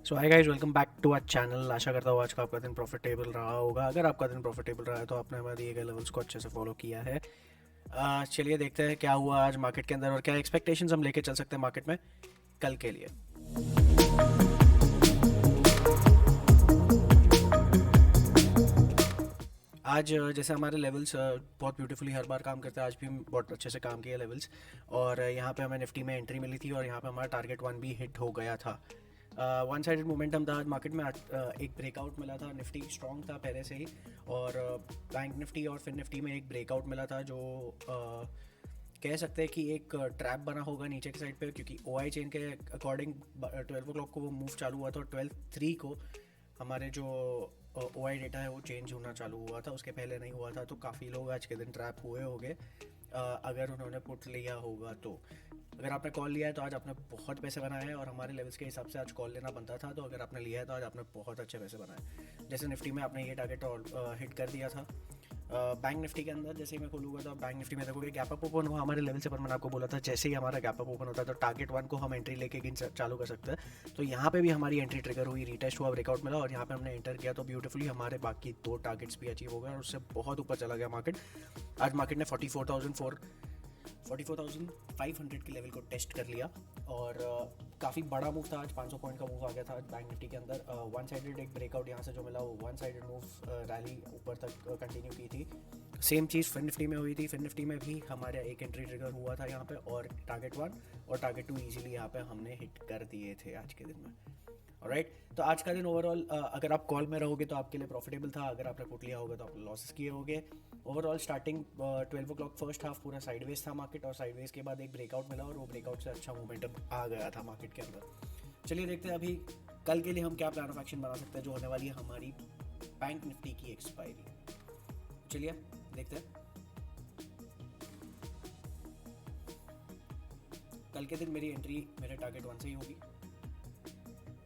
So hi guys, welcome back to our channel. आशा करता हूँ आज का आपका दिन प्रॉफिटेबल रहा होगा। अगर आपका दिन प्रॉफिटेबल रहा है तो आपने हमारे दिए गए लेवल्स को अच्छे से फॉलो किया है। चलिए देखते हैं क्या हुआ आज मार्केट के अंदर और क्या एक्सपेक्टेशंस हम लेके चल सकते हैं मार्केट में कल के लिए। आज जैसे हमारे लेवल्स बहुत ब्यूटीफुली हर बार काम करते हैं, आज भी बहुत अच्छे से काम किया लेवल्स। और यहाँ पे हमें निफ्टी में एंट्री मिली थी और यहाँ पे हमारा टारगेट वन भी हिट हो गया था। वन साइडेड मोमेंटम था आज मार्केट में। एक ब्रेकआउट मिला था, निफ्टी स्ट्रॉन्ग था पहले से ही। और बैंक निफ्टी और फिर निफ्टी में एक ब्रेकआउट मिला था जो कह सकते हैं कि एक ट्रैप बना होगा नीचे की साइड पे, क्योंकि ओ आई चेन के अकॉर्डिंग 12 o'clock को वो मूव चालू हुआ था और 12:03 को हमारे जो ओ आई डेटा है वो चेंज होना चालू हुआ था। उसके पहले नहीं हुआ था, तो काफ़ी लोग आज के दिन ट्रैप हुए होंगे अगर उन्होंने पुट लिया होगा तो। अगर आपने कॉल लिया है तो आज आपने बहुत पैसे बनाए हैं और हमारे लेवल्स के हिसाब से आज कॉल लेना बनता था। तो अगर आपने लिया है तो आज आपने बहुत अच्छे पैसे बनाए। जैसे निफ्टी में आपने ये टारगेट और हिट कर दिया था। बैंक निफ्टी के अंदर जैसे ही मैं खोलूँगा तो बैंक निफ्टी में देखोगे गैप अप ओपन हुआ हमारे लेवल से, पर मैंने आपको बोला था जैसे ही हमारा गैप अप ओपन होता है तो टारगेट वन को हम एंट्री लेके गिन चालू कर सकते हैं। तो यहाँ पे भी हमारी एंट्री ट्रिगर हुई, रीटेस्ट हुआ, ब्रेकआउट मिला और यहाँ पे हमने एंटर किया तो ब्यूटीफुली हमारे बाकी दो टारगेट्स भी अचीव हो गए और उससे बहुत ऊपर चला गया मार्केट। आज मार्केट ने 44,500 के लेवल को टेस्ट कर लिया और काफ़ी बड़ा मूव था आज। 500 पॉइंट का मूव आ गया था आज बैंक निफ्टी के अंदर। वन साइडेड एक ब्रेकआउट यहाँ से जो मिला वो वन साइडेड मूव रैली ऊपर तक कंटिन्यू की थी। सेम चीज़ फिन निफ्टी में हुई थी। फिन निफ्टी में भी हमारा एक एंट्री ट्रिगर हुआ था यहाँ पे और टारगेट वन और टारगेट टू ईजिली यहाँ पे हमने हिट कर दिए थे आज के दिन में। राइट, तो आज का दिन ओवरऑल अगर आप कॉल में रहोगे तो आपके लिए प्रॉफिटेबल था, अगर आपने पुट लिया होगा तो आप लॉसेस किए होगे। Overall starting 12 o'clock first half पूरा साइडवेज था मार्केट और साइडवेज के बाद एक ब्रेकआउट मिला और वो ब्रेकआउट से अच्छा मोमेंटम आ गया था मार्केट के अंदर। चलिए देखते हैं अभी कल के लिए हम क्या प्लान ऑफ एक्शन बना सकते हैं जो होने वाली है हमारी बैंक निफ्टी की एक्सपायरी। चलिए देखते हैं। कल के दिन मेरी एंट्री मेरे टारगेट वन से ही होगी।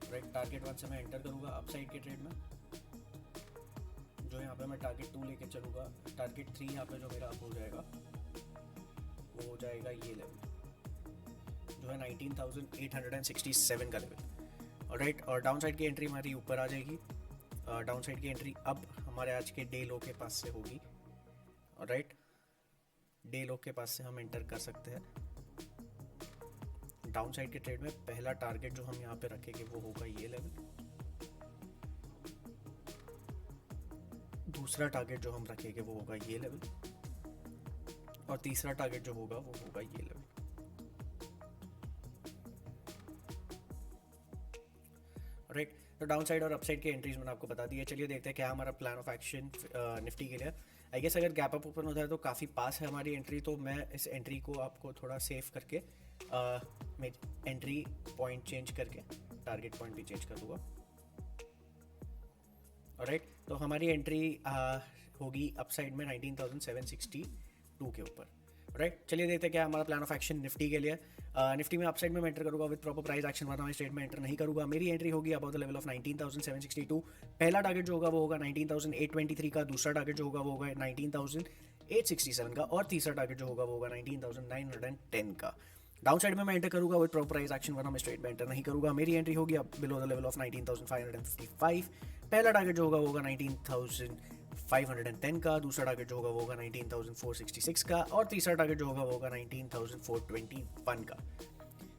राइट, टारगेट वन से मैं एंटर करूँगा अपसाइड के ट्रेड में, जो यहाँ पे मैं टारगेट टू लेके चलूँगा। टारगेट थ्री यहाँ पे जो मेरा अप हो जाएगा वो हो जाएगा ये लेवल जो है 19,867 का लेवल। राइट, और डाउन साइड की एंट्री हमारी ऊपर आ जाएगी। डाउन साइड की एंट्री अब हमारे आज के डे लो के पास से होगी। राइट, डे लो के पास से हम एंटर कर सकते हैं। डाउन साइड के ट्रेड में पहला टारगेट जो हम यहाँ पे रखेंगे वो होगा ये लेवल। दूसरा टारगेट जो हम रखेंगे वो होगा ये लेवल और तीसरा टारगेट जो होगा वो होगा ये लेवल। राइट, तो डाउन साइड और अपसाइड की एंट्रीज मैंने आपको बता दी है। चलिए देखते हैं क्या हमारा प्लान ऑफ एक्शन निफ्टी के लिए। आई गेस अगर गैप अप ओपन होता है तो काफ़ी पास है हमारी एंट्री, तो मैं इस एंट्री को आपको थोड़ा सेव करके मैं एंट्री पॉइंट चेंज करके टारगेट पॉइंट भी चेंज कर दूंगा। राइट, तो हमारी एंट्री होगी अपसाइड में 19,762 के ऊपर। राइट, चलिए देखते हैं क्या हमारा प्लान ऑफ एक्शन निफ्टी के लिए। निफ्टी में अपसाइड में मैं एंटर करूंगा विद प्रॉपर प्राइस एक्शन, वरना मैं स्ट्रेट में एंटर नहीं करूंगा। मेरी एंट्री होगी अबाउट द लेवल ऑफ 19,762। पहला टारगेट जो होगा वो होगा 19,823 का, दूसरा टारगेट जो होगा वो होगा 19,867 का और तीसरा टारगेट जो होगा वो होगा 19,910 का। डाउन साइड में मैं एंटर करूंगा विद प्रॉपर प्राइस एक्शन, वरना मैं स्ट्रेट में एंटर नहीं करूंगा। मेरी एंट्री होगी अब बिलो द लेवल ऑफ 19,555। पहला टारगेट जो होगा वो होगा 19,510 का, दूसरा टारगेट जो होगा वो होगा 19,466 का और तीसरा टारगेट जो होगा वो होगा 19,421 का।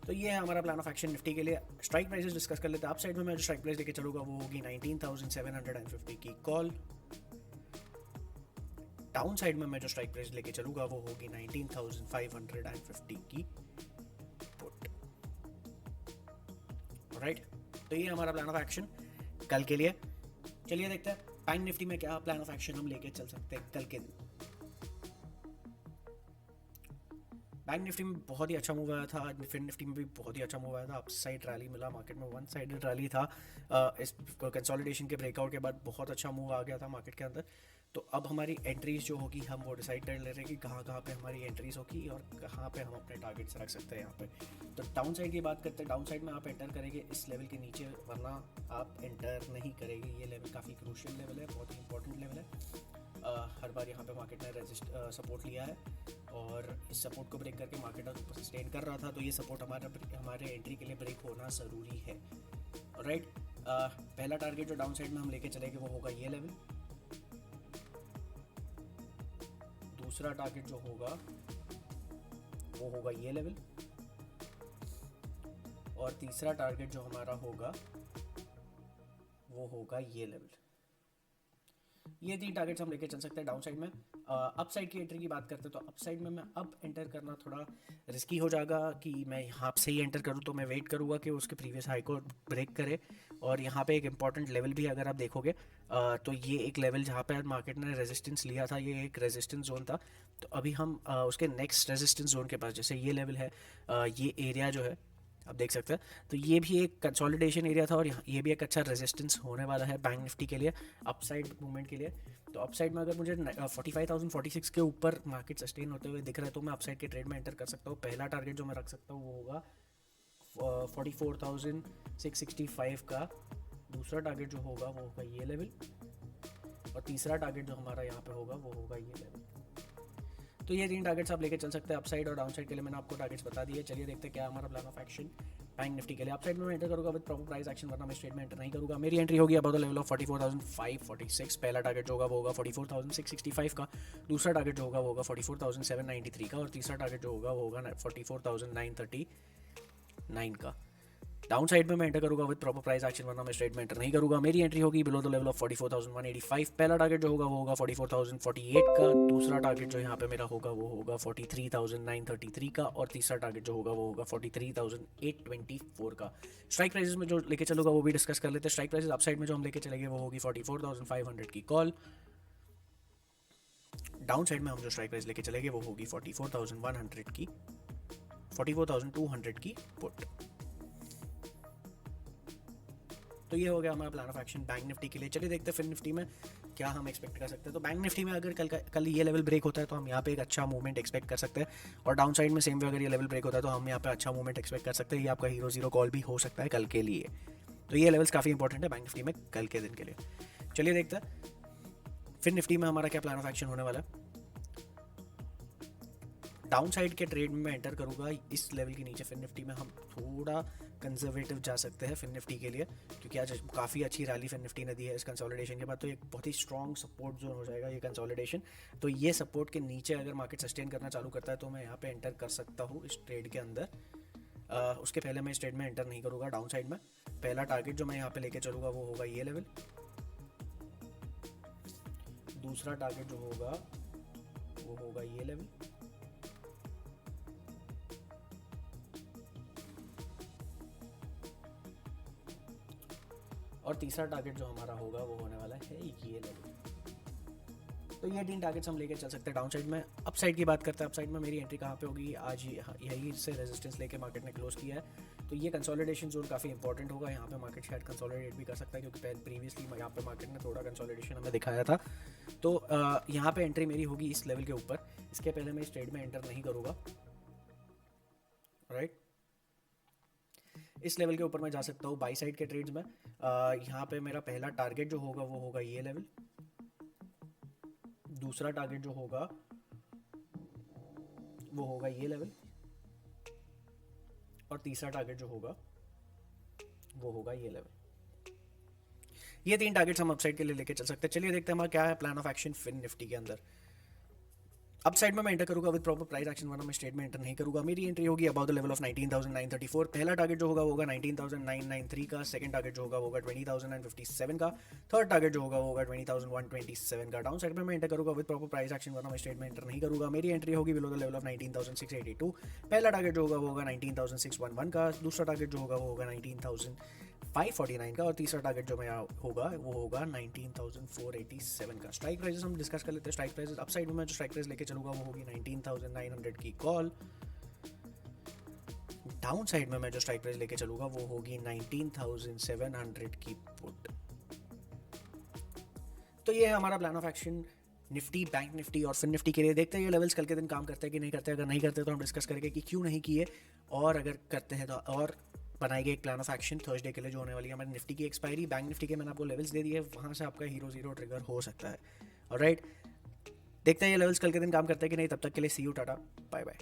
तो ये है हमारा प्लान ऑफ एक्शन निफ्टी के लिए। स्ट्राइक प्राइसेस डिस्कस कर लेते हैं। अप साइड में मैं जो स्ट्राइक प्राइस लेके चलूंगा वो होगी 19,750 की कॉल। डाउन साइड में मैं जो स्ट्राइक प्राइस लेके चलूंगा वो होगी 19,550 की पुट। राइट, तो ये हमारा प्लान ऑफ एक्शन कल के लिए। चलिए देखते हैं बैंक निफ्टी में क्या प्लान ऑफ एक्शन हम लेके चल सकते हैं कल के दिन। बैंक निफ्टी में बहुत ही अच्छा मूव आया था, फिन निफ्टी में भी बहुत ही अच्छा मूव आया था। अप साइड रैली मिला मार्केट में, वन साइडेड रैली था। इस कंसोलिडेशन के ब्रेकआउट के बाद बहुत अच्छा मूव आ गया था मार्केट के अंदर। तो अब हमारी एंट्रीज जो होगी हम वो डिसाइड कर ले रहे हैं कि कहाँ कहाँ पे हमारी एंट्रीज होगी और कहाँ पे हम अपने टारगेट्स रख सकते हैं यहाँ पे। तो डाउन साइड की बात करते हैं। डाउन साइड में आप एंटर करेंगे इस लेवल के नीचे, वरना आप एंटर नहीं करेंगे। ये लेवल काफ़ी क्रूशियल लेवल है, बहुत ही इंपॉर्टेंट लेवल है। हर बार यहाँ पे मार्केट ने सपोर्ट लिया है और इस सपोर्ट को ब्रेक करके मार्केट ऊपर सस्टेन कर रहा था, तो ये सपोर्ट हमारे एंट्री के लिए ब्रेक होना ज़रूरी है। राइट, पहला टारगेट जो डाउन साइड में हम लेके चलेंगे वो होगा ये लेवल, दूसरा टारगेट जो होगा वो होगा ये लेवल, और तीसरा टारगेट जो हमारा होगा वो होगा ये लेवल। ये 3 टारगेट्स हम लेके चल सकते हैं डाउन साइड में। अप साइड की एंट्री की बात करते हैं तो अप साइड में मैं अप एंटर करना थोड़ा रिस्की हो जाएगा कि मैं यहाँ से ही एंटर करूँ, तो मैं वेट करूँगा कि उसके प्रीवियस हाई को ब्रेक करे। और यहाँ पे एक इंपॉर्टेंट लेवल भी अगर आप देखोगे तो ये एक लेवल जहाँ पे मार्केट ने रेजिस्टेंस लिया था, ये एक रेजिस्टेंस जोन था। तो अभी हम उसके नेक्स्ट रेजिस्टेंस जोन के पास, जैसे ये लेवल है, ये एरिया जो है आप देख सकते हैं, तो ये भी एक कंसोलिडेशन एरिया था और ये भी एक अच्छा रेजिस्टेंस होने वाला है बैंक निफ्टी के लिए, अपसाइड मूवमेंट के लिए। तो अपसाइड में अगर मुझे 45,046 के ऊपर मार्केट सस्टेन होते हुए दिख रहा है तो मैं अपसाइड के ट्रेड में एंटर कर सकता हूँ। पहला टारगेट जो मैं रख सकता हूँ वो होगा 44,665 का, दूसरा टारगेट जो होगा वो होगा ये लेवल, और तीसरा टारगेट जो हमारा यहाँ पे होगा वो होगा ये लेवल। तो ये 3 टारगेट्स आप लेके चल सकते हैं अपसाइड और डाउनसाइड के लिए। मैंने आपको टारगेट्स बता दिए। चलिए देखते हैं क्या हमारा plan of action bank Nifty के लिए। अपसाइड में मैं एंटर करूँगा विद प्रॉपर प्राइस एक्शन, वरना मैं स्ट्रेट में एंटर नहीं करूँगा। मेरी एंट्री होगी अबाउट द लेवल ऑफ 44,546। पहला टारगेट जो होगा वो होगा 44,665 का, दूसरा टारगेट जो होगा वो होगा 44,793 का, और तीसरा टारगेट जो होगा वो होगा 44,939 का। डाउन साइड में मैं एंटर करूँगा विद प्रॉपर प्राइस एक्शन, वरना मैं स्ट्रेट में एंटर नहीं करूँगा। मेरी एंट्री होगी बिलो द लेवल ऑफ 44,185। पहला टारगेट जो होगा वो होगा 44,048 का, दूसरा टारगेट जो यहाँ पे मेरा होगा वो होगा 43,933 का, और तीसरा टारगेट जो होगा वो होगा 43,824 का। स्ट्राइक प्राइसेस में जो लेके चलूँगा वो भी डिस्कस कर लेते हैं। स्ट्राइक प्राइसेस अपसाइड में जो हम लेके चलेंगे वो होगी 44,500 की कॉल, डाउन साइड में हम जो स्ट्राइक प्राइस लेके चलेंगे वो होगी 44,200 की पुट। तो ये हो गया हमारा plan of action bank Nifty के लिए। चलिए देखते हैं फिर निफ्टी में क्या हम एक्सपेक्ट कर सकते हैं। तो बैंक निफ्टी में अगर कल ये लेवल ब्रेक होता है तो हम यहाँ पे एक अच्छा मूवमेंट एक्सपेक्ट कर सकते हैं, और डाउन साइड में सेम वे अगर ये लेवल ब्रेक होता है तो हम यहाँ पे अच्छा मूवमेंट एक्सपेक्ट कर सकते हैं। ये आपका हीरो जीरो कॉल भी हो सकता है कल के लिए। तो ये लेवल्स काफ़ी इंपॉर्टेंट है बैंक निफ्टी में कल के दिन के लिए। चलिए देखते हैं फिर निफ्टी में हमारा क्या प्लान ऑफ एक्शन होने वाला है। डाउन साइड के ट्रेड में मैं एंटर करूँगा इस लेवल के नीचे। फिर निफ्टी में हम थोड़ा कंजर्वेटिव जा सकते हैं फिर निफ्टी के लिए, क्योंकि आज काफ़ी अच्छी रैली फिर निफ्टी ने दी है इस कंसोलिडेशन के बाद। तो एक बहुत ही स्ट्रॉन्ग सपोर्ट जोन हो जाएगा ये कंसोलिडेशन। तो ये सपोर्ट के नीचे अगर मार्केट सस्टेन करना चालू करता है तो मैं यहाँ पे एंटर कर सकता हूँ इस ट्रेड के अंदर। उसके पहले मैं इस ट्रेड में एंटर नहीं करूँगा डाउन साइड में। पहला टारगेट जो मैं यहाँ पे लेके चलूँगा वो होगा ये लेवल, दूसरा टारगेट जो होगा वो होगा ये लेवल, और तीसरा टारगेट जो हमारा होगा वो होने वाला है ये लेवल। तो ये 3 टारगेट्स हम लेके चल सकते हैं डाउन साइड में। अप साइड की बात करते हैं, अप साइड में मेरी एंट्री कहाँ पे होगी। आज यही से रेजिस्टेंस लेके मार्केट ने क्लोज किया है, तो ये कंसोलिडेशन जोन काफ़ी इंपॉर्टेंट होगा। यहाँ पे मार्केट शायद कंसोलिडेट भी कर सकता है, क्योंकि प्रीवियसली यहाँ पे मार्केट ने थोड़ा कंसोलिडेशन हमें दिखाया था। तो यहाँ पे एंट्री मेरी होगी इस लेवल के ऊपर। इसके पहले मैं इस ट्रेड में एंटर नहीं करूँगा, राइट। इस लेवल के ऊपर मैं जा सकता हूँ बाई साइड के ट्रेड्स में। यहाँ पे मेरा पहला टारगेट जो होगा वो होगा ये लेवल, दूसरा टारगेट जो होगा वो होगा ये लेवल, और तीसरा टारगेट जो होगा वो होगा ये लेवल। ये 3 टारगेट्स हम अपसाइड के लिए लेके चल सकते हैं। चलिए देखते हैं हमारा क्या है प्लान ऑफ एक्शन फिन निफ्टी के अंदर। अप साइड में मैं एंटर करूँगा विद प्रॉपर प्राइस एक्शन, वरना मैं स्ट्रेट में एंटर नहीं करूँगा। मेरी एंट्री होगी अबाउट द लेवल ऑफ 19,934। पहला टारगेट जो होगा वो होगा 19,993 का, सेकंड टारगेट जो होगा वो होगा 20,057 का, थर्ड टारगेट जो होगा वो होगा 20,127 का। डाउन साइड में मैं एंटर करूँगा विद प्रॉपर प्राइस एक्शन, वरना मैं स्ट्रेट में एंटर नहीं करूँगा। मेरी एंट्री होगी बिलो द लेवल ऑफ 19,682। पहला टारगेट जो होगा वो होगा 19,611 का, दूसरा टारगेट जो होगा वो होगा 19,549 का, और तीसरा टारगेट जो मैं होगा वो होगा 19,487 का। स्ट्राइक प्राइसेस हम डिस्कस कर लेते हैं। स्ट्राइक प्राइसेस अप साइड में मैं जो स्ट्राइक प्राइस लेके चलूँगा वो होगी 19,900 की कॉल, डाउन साइड में मैं जो स्ट्राइक प्राइस लेके चलूँगा वो होगी 19,700 की पुट। तो ये है हमारा plan of action Nifty, bank Nifty और फिन निफ्टी के लिए। देखते हैं ये लेवल्स कल के दिन काम करते हैं कि नहीं करते। अगर नहीं करते तो हम डिस्कस करेंगे कि क्यों नहीं किए, और अगर करते हैं तो और बनाएंगे एक प्लान ऑफ एक्शन थर्सडे के लिए जो होने वाली है हमारी निफ्टी की एक्सपायरी। बैंक निफ्टी के मैंने आपको लेवल्स दे दिए, वहाँ से आपका हीरो जीरो ट्रिगर हो सकता है। ऑलराइट, देखते हैं ये लेवल्स कल के दिन काम करते हैं कि नहीं। तब तक के लिए सी यू, टाटा, बाय बाय।